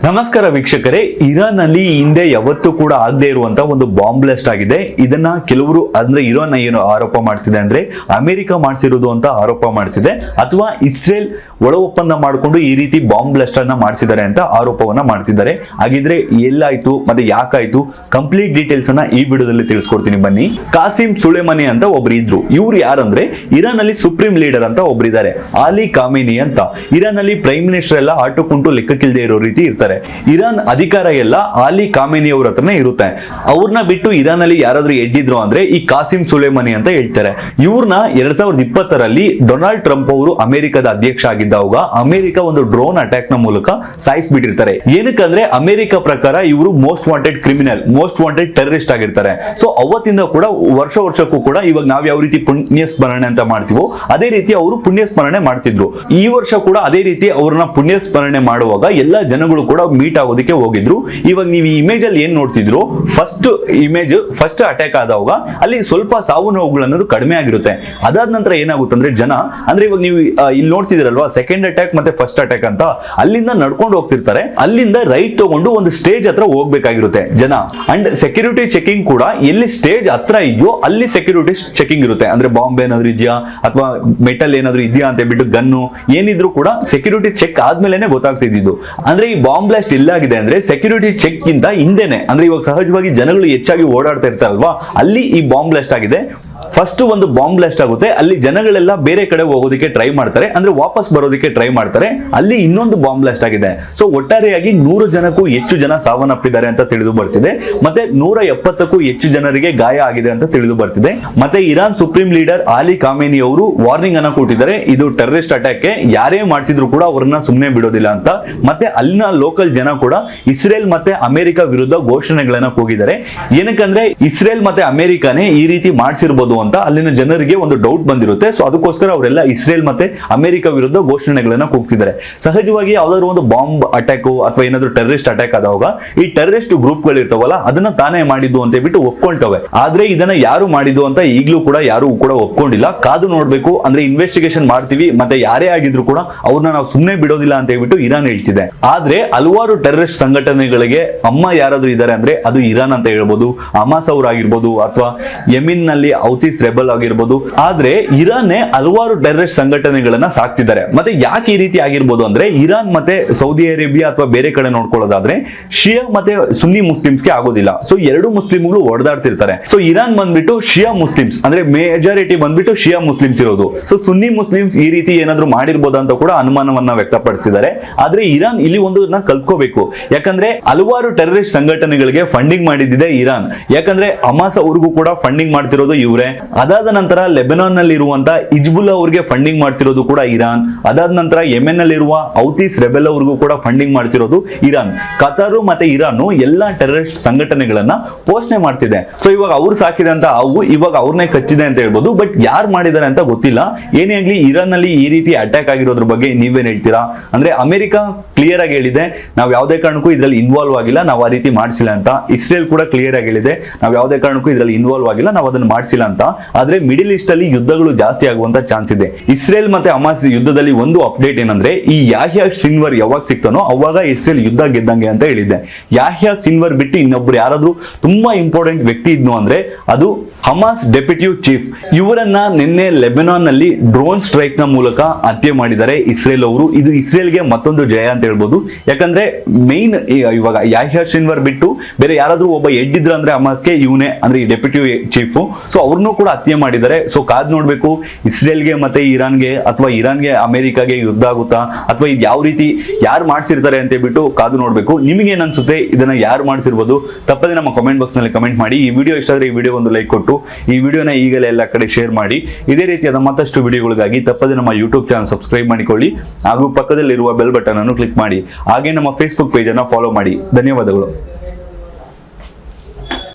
ನಮಸ್ಕಾರ ವೀಕ್ಷಕರೇ, ಇರಾನ್ ನಲ್ಲಿ ಹಿಂದೆ ಯಾವತ್ತೂ ಕೂಡ ಆಗದೆ ಇರುವಂತ ಒಂದು ಬಾಂಬ್ ಬ್ಲಾಸ್ಟ್ ಆಗಿದೆ. ಇದನ್ನ ಕೆಲವರು ಅಂದ್ರೆ ಇರಾನ್ ಏನು ಆರೋಪ ಮಾಡ್ತಿದೆ ಅಂದ್ರೆ ಅಮೆರಿಕ ಮಾಡಿಸಿರೋದು ಅಂತ ಆರೋಪ ಮಾಡ್ತಿದೆ, ಅಥವಾ ಇಸ್ರೇಲ್ ಒಳ ಒಪ್ಪಂದ ಮಾಡಿಕೊಂಡು ಈ ರೀತಿ ಬಾಂಬ್ ಬ್ಲಾಸ್ಟ್ ಅನ್ನ ಮಾಡಿಸಿದ್ದಾರೆ ಅಂತ ಆರೋಪವನ್ನ ಮಾಡ್ತಿದ್ದಾರೆ. ಹಾಗಿದ್ರೆ ಎಲ್ಲಾಯ್ತು ಮತ್ತೆ ಯಾಕಾಯ್ತು ಕಂಪ್ಲೀಟ್ ಡೀಟೇಲ್ಸ್ ಅನ್ನ ಈ ವಿಡಿಯೋದಲ್ಲಿ ತಿಳಿಸ್ಕೊಡ್ತೀನಿ ಬನ್ನಿ. ಕಾಸಿಂ ಸುಲೇಮಾನಿ ಅಂತ ಒಬ್ರು ಇದ್ರು. ಇವ್ರು ಯಾರಂದ್ರೆ ಇರಾನ್ ಅಲ್ಲಿ ಸುಪ್ರೀಂ ಲೀಡರ್ ಅಂತ ಒಬ್ರಿದ್ದಾರೆ, ಆಲಿ ಕಾಮೇನಿ ಅಂತ. ಇರಾನ್ ಅಲ್ಲಿ ಪ್ರೈಮ್ ಮಿನಿಸ್ಟರ್ ಎಲ್ಲ ಆಟುಕುಂಟು ಲೆಕ್ಕಕ್ಕಿಲ್ದೆ ಇರೋ ರೀತಿ ಇರ್ತಾರೆ. ಇರಾನ್ ಅಧಿಕಾರ ಎಲ್ಲ ಆಲಿ ಕಾಮೇನಿ ಅವ್ರ ಹತ್ರನೇ ಇರುತ್ತೆ. ಅವ್ರನ್ನ ಬಿಟ್ಟು ಇರಾನ್ ಅಲ್ಲಿ ಯಾರಾದ್ರೂ ಎಡ್ಡಿದ್ರು ಅಂದ್ರೆ ಈ ಕಾಸಿಂ ಸುಲೇಮಾನಿ ಅಂತ ಹೇಳ್ತಾರೆ. ಇವ್ರನ್ನ 2020ರಲ್ಲಿ ಡೊನಾಲ್ಡ್ ಟ್ರಂಪ್ ಅವರು ಅಮೆರಿಕದ ಅಧ್ಯಕ್ಷ ಆಗಿದ್ದಾಗ ಅಮೆರಿಕ ಒಂದು ಡ್ರೋನ್ ಅಟ್ಯಾಕ್ ನ ಮೂಲಕ ಸಾಯಿಸ್ಬಿಟ್ಟಿರ್ತಾರೆ. ಏನಕ್ಕಂದ್ರೆ ಅಮೆರಿಕ ಪ್ರಕಾರ ಇವರು most wanted criminal, most wanted terrorist ಆಗಿರ್ತಾರೆ. ಸೊ ಅವತ್ತಿಂದ ಕೂಡ ವರ್ಷಕ್ಕೂ ಕೂಡ ಇವಾಗ ನಾವ್ ಯಾವ ರೀತಿ ಪುಣ್ಯ ಸ್ಮರಣೆ ಅಂತ ಮಾಡ್ತೀವೋ ಅದೇ ರೀತಿ ಅವರು ಪುಣ್ಯ ಸ್ಮರಣೆ ಮಾಡ್ತಿದ್ರು. ಈ ವರ್ಷ ಕೂಡ ಅದೇ ರೀತಿ ಅವ್ರನ್ನ ಪುಣ್ಯ ಸ್ಮರಣೆ ಮಾಡುವಾಗ ಎಲ್ಲ ಜನಗಳು ಕೂಡ ಮೀಟ್ ಆಗೋದಕ್ಕೆ ಹೋಗಿದ್ರು. ಇವಾಗ ನೀವು ಈ ಇಮೇಜ್ ಅಲ್ಲಿ ಏನ್ ನೋಡ್ತಿದ್ರು, ಫಸ್ಟ್ ಅಟ್ಯಾಕ್ ಆದಾಗ ಅಲ್ಲಿ ಸ್ವಲ್ಪ ಸಾವು ನೋವುಗಳು ಅನ್ನೋದು ಕಡಿಮೆ ಆಗಿರುತ್ತೆ. ಅದಾದ ನಂತರ ಏನಾಗುತ್ತೆ ಅಂದ್ರೆ ಜನ ಅಂದ್ರೆ ಇವಾಗ ನೀವು ಇಲ್ಲಿ ನೋಡ್ತಿದಿರಲ್ವಾ, ಸೆಕೆಂಡ್ ಅಟ್ಯಾಕ್ ಮತ್ತೆ ಫಸ್ಟ್ ಅಟ್ಯಾಕ್ ಅಂತ ಅಲ್ಲಿಂದ ನಡ್ಕೊಂಡು ಹೋಗ್ತಿರ್ತಾರೆ. ಅಲ್ಲಿಂದ ರೈಟ್ ತಗೊಂಡು ಒಂದು ಸ್ಟೇಜ್ ಹತ್ರ ಹೋಗ್ಬೇಕಾಗಿರುತ್ತೆ ಜನ. ಅಂಡ್ ಸೆಕ್ಯೂರಿಟಿ ಚೆಕಿಂಗ್ ಕೂಡ ಎಲ್ಲಿ ಸ್ಟೇಜ್ ಹತ್ರ ಇದೆಯೋ ಅಲ್ಲಿ ಸೆಕ್ಯೂರಿಟಿ ಚೆಕಿಂಗ್ ಇರುತ್ತೆ. ಅಂದ್ರೆ ಬಾಂಬ್ ಏನಾದ್ರು ಇದೆಯಾ ಅಥವಾ ಮೆಟಲ್ ಏನಾದ್ರು ಇದೆಯಾ ಅಂತ ಬಿಟ್ಟು ಗನ್ನು ಏನಿದ್ರು ಕೂಡ ಸೆಕ್ಯೂರಿಟಿ ಚೆಕ್ ಆದ್ಮೇಲೆ ಗೊತ್ತಾಗ್ತಿದ್ದು. ಅಂದ್ರೆ ಈ ಬಾಂಬ್ ಬ್ಲಾಸ್ಟ್ ಎಲ್ಲಾಗಿದೆ ಅಂದ್ರೆ ಸೆಕ್ಯೂರಿಟಿ ಚೆಕ್ ಗಿಂತ ಹಿಂದೆನೆ, ಅಂದ್ರೆ ಇವಾಗ ಸಹಜವಾಗಿ ಜನಗಳು ಹೆಚ್ಚಾಗಿ ಓಡಾಡ್ತಾ ಇರ್ತಾರಲ್ವಾ, ಅಲ್ಲಿ ಈ ಬಾಂಬ್ ಬ್ಲಾಸ್ಟ್ ಆಗಿದೆ. ಫಸ್ಟ್ ಒಂದು ಬಾಂಬ್ ಬ್ಲಾಸ್ಟ್ ಆಗುತ್ತೆ, ಅಲ್ಲಿ ಜನಗಳೆಲ್ಲ ಬೇರೆ ಕಡೆ ಹೋಗೋದಕ್ಕೆ ಟ್ರೈ ಮಾಡ್ತಾರೆ, ಅಂದ್ರೆ ವಾಪಸ್ ಬರೋದಕ್ಕೆ ಟ್ರೈ ಮಾಡ್ತಾರೆ. ಅಲ್ಲಿ ಇನ್ನೊಂದು ಬಾಂಬ್ ಬ್ಲಾಸ್ಟ್ ಆಗಿದೆ. ಸೊ ಒಟ್ಟಾರೆಯಾಗಿ 100 ಜನಕ್ಕೂ ಹೆಚ್ಚು ಜನ ಸಾವನ್ನಪ್ಪಿದ್ದಾರೆ ಅಂತ ತಿಳಿದು ಬರ್ತಿದೆ. ಮತ್ತೆ 170ಕ್ಕೂ ಹೆಚ್ಚು ಜನರಿಗೆ ಗಾಯ ಆಗಿದೆ ಅಂತ ತಿಳಿದು ಬರ್ತಿದೆ. ಮತ್ತೆ ಇರಾನ್ ಸುಪ್ರೀಂ ಲೀಡರ್ ಆಲಿ ಕಾಮೇನಿ ಅವರು ವಾರ್ನಿಂಗ್ ಅನ್ನ ಕೊಟ್ಟಿದ್ದಾರೆ, ಇದು ಟೆರರಿಸ್ಟ್ ಅಟ್ಯಾಕ್, ಯಾರೇ ಮಾಡಿಸಿದ್ರು ಕೂಡ ಅವ್ರನ್ನ ಸುಮ್ಮನೆ ಬಿಡೋದಿಲ್ಲ ಅಂತ. ಮತ್ತೆ ಅಲ್ಲಿನ ಲೋಕಲ್ ಜನ ಕೂಡ ಇಸ್ರೇಲ್ ಮತ್ತೆ ಅಮೆರಿಕ ವಿರುದ್ಧ ಘೋಷಣೆಗಳನ್ನ ಕೂಗಿದ್ದಾರೆ. ಏನಕ್ಕಂದ್ರೆ ಇಸ್ರೇಲ್ ಮತ್ತೆ ಅಮೆರಿಕನೇ ಈ ರೀತಿ ಮಾಡಿಸಿರ್ಬೋದು ಅಂತ ಅಲ್ಲಿನ ಜನರಿಗೆ ಒಂದು ಡೌಟ್ ಬಂದಿರುತ್ತೆ. ಸೊ ಅದಕ್ಕೋಸ್ಕರ ಅವರೆಲ್ಲ ಇಸ್ರೇಲ್ ಮತ್ತೆ ಅಮೆರಿಕ ವಿರುದ್ಧ ಘೋಷಣೆಗಳನ್ನ ಕೂಗ್ತಿದ್ದಾರೆ. ಸಹಜವಾಗಿ ಯಾವ್ದಾದ್ರು ಒಂದು ಬಾಂಬ್ ಅಟ್ಯಾಕ್ ಅಥವಾ ಏನಾದ್ರು ಟೆರರಿಸ್ಟ್ ಅಟ್ಯಾಕ್ ಆದಾಗ ಈ ಟೆರರಿಸ್ಟ್ ಗ್ರೂಪ್ ಗಳು ಇರ್ತಾವಲ್ಲ ಅದನ್ನ ತಾನೇ ಮಾಡಿದ್ದು ಅಂತ ಬಿಟ್ಟು ಒಪ್ಕೊಳ್ತವೆ. ಆದ್ರೆ ಇದನ್ನ ಯಾರು ಮಾಡಿದ್ದು ಅಂತ ಈಗಲೂ ಕೂಡ ಯಾರು ಕೂಡ ಒಪ್ಕೊಂಡಿಲ್ಲ. ಕಾದು ನೋಡ್ಬೇಕು, ಅಂದ್ರೆ ಇನ್ವೆಸ್ಟಿಗೇಷನ್ ಮಾಡ್ತೀವಿ, ಮತ್ತೆ ಯಾರೇ ಆಗಿದ್ರು ಕೂಡ ಅವ್ರನ್ನ ನಾವು ಸುಮ್ಮನೆ ಬಿಡೋದಿಲ್ಲ ಅಂತ ಹೇಳ್ಬಿಟ್ಟು ಇರಾನ್ ಹೇಳ್ತಿದೆ. ಆದ್ರೆ ಹಲವಾರು ಟೆರರಿಸ್ಟ್ ಸಂಘಟನೆಗಳಿಗೆ ಅಮ್ಮ ಯಾರಾದ್ರೂ ಇದ್ದಾರೆ ಅಂದ್ರೆ ಅದು ಇರಾನ್ ಅಂತ ಹೇಳ್ಬೋದು, ಹಮಾಸ್ ಅವ್ರು ಆಗಿರ್ಬೋದು ಅಥವಾ ಯೆಮೆನ್ ನಲ್ಲಿ ರೆಬಲ್ ಆಗಿರ್ಬೋದು. ಆದ್ರೆ ಇರಾನ್ ಹಲವಾರು ಟೆರರಿಸ್ಟ್ ಸಂಘಟನೆಗಳನ್ನ ಸಾಕ್ತಿದ್ದಾರೆ. ಮತ್ತೆ ಯಾಕೆ ಈ ರೀತಿ ಆಗಿರ್ಬೋದು ಅಂದ್ರೆ ಇರಾನ್ ಮತ್ತೆ ಸೌದಿ ಅರೇಬಿಯಾ ಅಥವಾ ಬೇರೆ ಕಡೆ ನೋಡ್ಕೊಳ್ಳೋದಾದ್ರೆ ಶಿಯಾ ಮತ್ತೆ ಸುನ್ನಿ ಮುಸ್ಲಿಮ್ಸ್ಗೆ ಆಗೋದಿಲ್ಲ. ಸೊ ಎರಡು ಮುಸ್ಲಿಮ್ಗಳು ಹೊಡೆದಾಡ್ತಿರ್ತಾರೆ. ಸೊ ಇರಾನ್ ಬಂದ್ಬಿಟ್ಟು ಶಿಯಾ ಮುಸ್ಲಿಮ್ಸ್, ಅಂದ್ರೆ ಮೆಜಾರಿಟಿ ಬಂದ್ಬಿಟ್ಟು ಶಿಯಾ ಮುಸ್ಲಿಮ್ಸ್ ಇರೋದು. ಸೊ ಸುನ್ನಿ ಮುಸ್ಲಿಮ್ಸ್ ಈ ರೀತಿ ಏನಾದ್ರು ಮಾಡಿರ್ಬೋದು ಅಂತ ಕೂಡ ಅನುಮಾನವನ್ನ ವ್ಯಕ್ತಪಡಿಸಿದ್ದಾರೆ. ಆದ್ರೆ ಇರಾನ್ ಇಲ್ಲಿ ಒಂದು ಕಲ್ತ್ಕೋಬೇಕು, ಯಾಕಂದ್ರೆ ಹಲವಾರು ಟೆರರಿಸ್ಟ್ ಸಂಘಟನೆಗಳಿಗೆ ಫಂಡಿಂಗ್ ಮಾಡಿದ್ದಿದೆ ಇರಾನ್. ಯಾಕಂದ್ರೆ ಹಮಾಸ್ ಅವ್ರಿಗೂ ಕೂಡ ಫಂಡಿಂಗ್ ಮಾಡ್ತಿರೋದು ಇವ್ರೆ. ಅದಾದ ನಂತರ ಲೆಬನಾನ್ ನಲ್ಲಿ ಇರುವಂತ ಹಿಜ್ಬುಲ್ಲಾ ಅವ್ರಿಗೆ ಫಂಡಿಂಗ್ ಮಾಡ್ತಿರೋದು ಕೂಡ ಇರಾನ್. ಅದಾದ ನಂತರ ಯೆಮೆನ್ ನಲ್ಲಿ ಇರುವ ಹೌತೀಸ್ ರೆಬೆಲ್ ಅವ್ರಿಗೂ ಕೂಡ ಫಂಡಿಂಗ್ ಮಾಡ್ತಿರೋದು ಇರಾನ್. ಕತಾರ್ ಮತ್ತೆ ಇರಾನ್ ಎಲ್ಲಾ ಟೆರರಿಸ್ಟ್ ಸಂಘಟನೆಗಳನ್ನ ಪೋಷಣೆ ಮಾಡ್ತಿದೆ. ಸೊ ಇವಾಗ ಅವ್ರು ಸಾಕಿದಂತ ಅವು ಇವಾಗ ಅವ್ರನ್ನೇ ಕಚ್ಚಿದೆ ಅಂತ ಹೇಳ್ಬೋದು. ಬಟ್ ಯಾರು ಮಾಡಿದ್ದಾರೆ ಅಂತ ಗೊತ್ತಿಲ್ಲ. ಏನೇ ಆಗ್ಲಿ ಇರಾನ್ ನಲ್ಲಿ ಈ ರೀತಿ ಅಟ್ಯಾಕ್ ಆಗಿರೋದ್ರ ಬಗ್ಗೆ ನೀವೇನ್ ಹೇಳ್ತೀರಾ? ಅಂದ್ರೆ ಅಮೆರಿಕ ಕ್ಲಿಯರ್ ಆಗಿ ಹೇಳಿದೆ, ನಾವು ಯಾವುದೇ ಕಾರಣಕ್ಕೂ ಇದ್ರಲ್ಲಿ ಇನ್ವಾಲ್ವ್ ಆಗಿಲ್ಲ, ನಾವು ಆ ರೀತಿ ಮಾಡಿಸಿಲ್ಲ ಅಂತ. ಇಸ್ರೇಲ್ ಕೂಡ ಕ್ಲಿಯರ್ ಆಗಿ ಹೇಳಿದೆ, ನಾವು ಯಾವುದೇ ಕಾರಣಕ್ಕೂ ಇದ್ರಲ್ಲಿ ಇನ್ವಾಲ್ವ್ ಆಗಿಲ್ಲ, ನಾವು ಅದನ್ನ ಮಾಡಿಸಿಲ್ಲ ಅಂತ. ಆದ್ರೆ ಮಿಡಿಲ್ ಈಸ್ಟ್ ಅಲ್ಲಿ ಯುದ್ಧಗಳು ಜಾಸ್ತಿ ಆಗುವಂತ ಚಾನ್ಸ್ ಇದೆ. ಇಸ್ರೇಲ್ ಮತ್ತೆ ಹಮಾಸ್ ಯುದ್ಧದಲ್ಲಿ ಒಂದು ಅಪ್ಡೇಟ್ ಏನಂದ್ರೆ ಈ ಯಾಹ್ಯಾ ಸಿನ್ವರ್ ಯಾವಾಗ ಸಿಕ್ತಾನೋ ಅವಾಗ ಇಸ್ರೇಲ್ ಯುದ್ಧ ಗೆದ್ದಂಗೆ ಅಂತ ಹೇಳಿದ್ದೆ. ಯಾಹ್ಯಾ ಸಿನ್ವರ್ ಬಿಟ್ಟು ಇನ್ನೊಬ್ರು ಯಾರಾದ್ರೂ ತುಂಬಾ ಇಂಪಾರ್ಟೆಂಟ್ ವ್ಯಕ್ತಿ ಇದ್ನು ಅಂದ್ರೆ ಅದು ಹಮಾಸ್ ಡೆಪ್ಯೂಟಿ ಚೀಫ್. ಇವರನ್ನ ನಿನ್ನೆ ಲೆಬನಾನ್ ನಲ್ಲಿ ಡ್ರೋನ್ ಸ್ಟ್ರೈಕ್ ನ ಮೂಲಕ ಹತ್ಯೆ ಮಾಡಿದ್ದಾರೆ ಇಸ್ರೇಲ್ ಅವರು. ಇದು ಇಸ್ರೇಲ್ಗೆ ಮತ್ತೊಂದು ಜಯ ಅಂತ ಹೇಳ್ಬೋದು. ಯಾಕಂದ್ರೆ ಮೈನ್ ಇವಾಗ ಯಾಹ್ಯಾ ಸಿನ್ವರ್ ಬಿಟ್ಟು ಬೇರೆ ಯಾರಾದ್ರೂ ಒಬ್ಬ ಎಡ್ಡಿದ್ರ ಅಂದ್ರೆ ಹಮಾಸ್ಗೆ ಇವನೇ, ಅಂದ್ರೆ ಈ ಡೆಪ್ಯೂಟಿ ಚೀಫ್. ಸೊ ಅವ್ರನ್ನೂ ಕೂಡ ಹತ್ಯೆ ಮಾಡಿದ್ದಾರೆ. ಸೊ ಕಾದ್ ನೋಡ್ಬೇಕು ಇಸ್ರೇಲ್ಗೆ ಮತ್ತೆ ಇರಾನ್ಗೆ ಅಥವಾ ಇರಾನ್ಗೆ ಅಮೆರಿಕಾಗೆ ಯುದ್ಧ ಆಗುತ್ತಾ ಅಥವಾ ಇದು ಯಾವ ರೀತಿ ಯಾರು ಮಾಡ್ಸಿರ್ತಾರೆ ಅಂತ ಹೇಳ್ಬಿಟ್ಟು ಕಾದು ನೋಡ್ಬೇಕು. ನಿಮ್ಗೆ ಏನ್ ಅನ್ಸುತ್ತೆ, ಇದನ್ನ ಯಾರು ಮಾಡ್ಸಿರ್ಬೋದು? ತಪ್ಪದೆ ನಮ್ಮ ಕಮೆಂಟ್ ಬಾಕ್ಸ್ ನಲ್ಲಿ ಕಮೆಂಟ್ ಮಾಡಿ. ಈ ವಿಡಿಯೋ ಇಷ್ಟ ಆದ್ರೆ ಈ ವಿಡಿಯೋ ಒಂದು ಲೈಕ್ ಕೊಟ್ಟು ಈ ವಿಡಿಯೋನ ಈಗಲೇ ಎಲ್ಲ ಕಡೆ ಶೇರ್ ಮಾಡಿ. ಇದೇ ರೀತಿಯಾದ ಮತ್ತಷ್ಟು ವಿಡಿಯೋಗಳಿಗಾಗಿ ತಪ್ಪದೆ ನಮ್ಮ ಯೂಟ್ಯೂಬ್ ಚಾನಲ್ ಸಬ್ಸ್ಕ್ರೈಬ್ ಮಾಡಿಕೊಳ್ಳಿ ಹಾಗೂ ಪಕ್ಕದಲ್ಲಿರುವ ಬೆಲ್ ಬಟನ್ ಅನ್ನು ಕ್ಲಿಕ್ ಮಾಡಿ. ಹಾಗೆ ನಮ್ಮ ಫೇಸ್ಬುಕ್ ಪೇಜ್ ಅನ್ನು ಫಾಲೋ ಮಾಡಿ. ಧನ್ಯವಾದಗಳು.